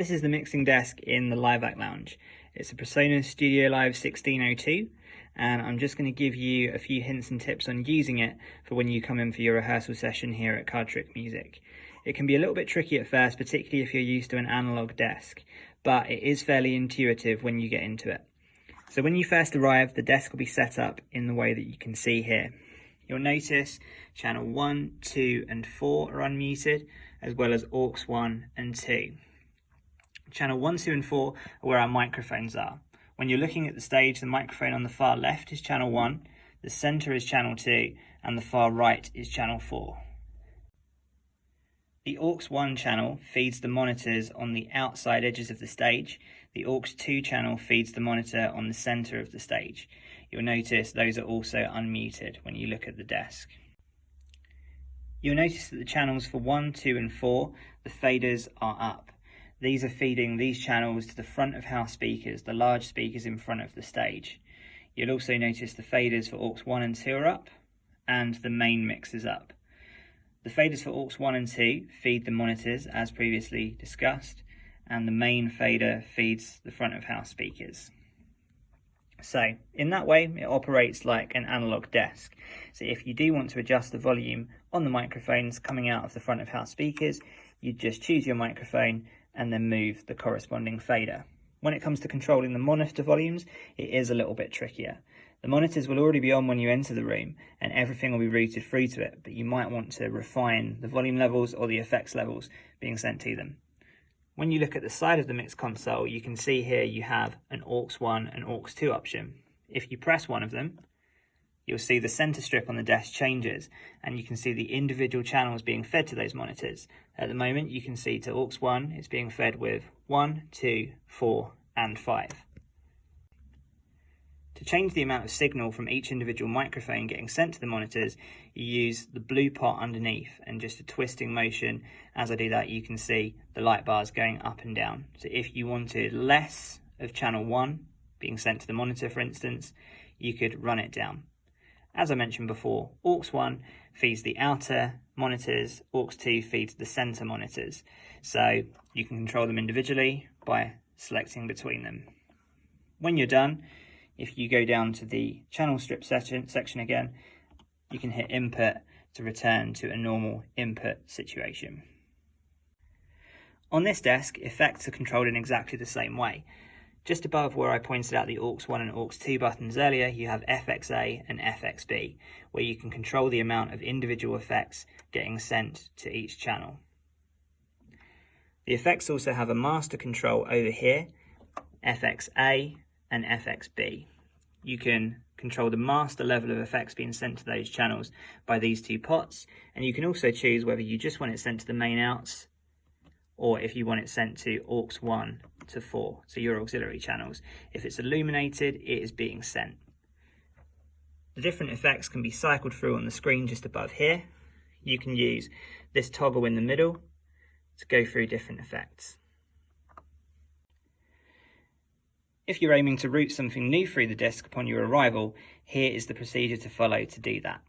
This is the mixing desk in the Live Act Lounge. It's a Persona Studio Live 1602, and I'm just going to give you a few hints and tips on using it for when you come in for your rehearsal session here at Card Trick Music. It can be a little bit tricky at first, particularly if you're used to an analog desk, but it is fairly intuitive when you get into it. So when you first arrive, the desk will be set up in the way that you can see here. You'll notice channel 1, 2 and 4 are unmuted, as well as aux 1 and 2. Channel 1, 2 and 4 are where our microphones are. When you're looking at the stage, the microphone on the far left is channel 1, the centre is channel 2 and the far right is channel 4. The aux 1 channel feeds the monitors on the outside edges of the stage. The aux 2 channel feeds the monitor on the centre of the stage. You'll notice those are also unmuted when you look at the desk. You'll notice that the channels for 1, 2 and 4, the faders are up. These are feeding these channels to the front of house speakers, the large speakers in front of the stage. You'll also notice the faders for aux 1 and 2 are up, and the main mix is up. The faders for aux 1 and 2 feed the monitors as previously discussed, and the main fader feeds the front of house speakers. So in that way it operates like an analog desk. So if you do want to adjust the volume on the microphones coming out of the front of house speakers, you just choose your microphone and then move the corresponding fader. When it comes to controlling the monitor volumes, it is a little bit trickier. The monitors will already be on when you enter the room and everything will be routed through to it, but you might want to refine the volume levels or the effects levels being sent to them. When you look at the side of the mix console, you can see here you have an aux 1 and aux 2 option. If you press one of them, you'll see the center strip on the desk changes and you can see the individual channels being fed to those monitors. At the moment you can see to aux 1 it's being fed with 1, 2, 4 and 5. To change the amount of signal from each individual microphone getting sent to the monitors, you use the blue pot underneath and just a twisting motion. As I do that, you can see the light bars going up and down. So if you wanted less of channel 1 being sent to the monitor, for instance, you could run it down. As I mentioned before, aux 1 feeds the outer monitors, aux 2 feeds the center monitors. So you can control them individually by selecting between them. When you're done, if you go down to the channel strip section again, you can hit input to return to a normal input situation. On this desk, effects are controlled in exactly the same way. Just above where I pointed out the aux 1 and aux 2 buttons earlier, you have FXA and FXB, where you can control the amount of individual effects getting sent to each channel. The effects also have a master control over here, FXA and FXB. You can control the master level of effects being sent to those channels by these two pots, and you can also choose whether you just want it sent to the main outs or if you want it sent to aux 1 to 4, so your auxiliary channels. If it's illuminated, it is being sent. The different effects can be cycled through on the screen just above here. You can use this toggle in the middle to go through different effects. If you're aiming to route something new through the desk upon your arrival, here is the procedure to follow to do that.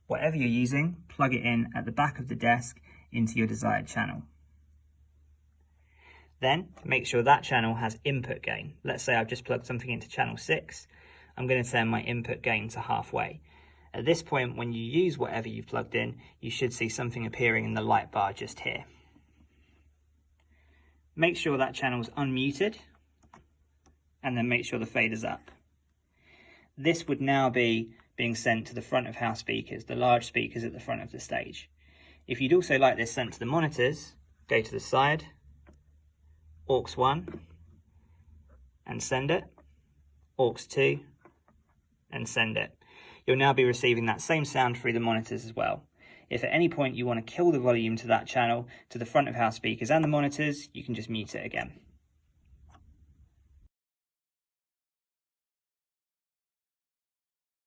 Whatever you're using, plug it in at the back of the desk into your desired channel. Then make sure that channel has input gain. Let's say I've just plugged something into channel 6. I'm going to turn my input gain to halfway. At this point, when you use whatever you've plugged in, you should see something appearing in the light bar just here. Make sure that channel's unmuted, and then make sure the fader's up. This would now be being sent to the front of house speakers, the large speakers at the front of the stage. If you'd also like this sent to the monitors, go to the side, aux 1 and send it, aux 2 and send it. You'll now be receiving that same sound through the monitors as well. If at any point you want to kill the volume to that channel, to the front of house speakers and the monitors, you can just mute it again.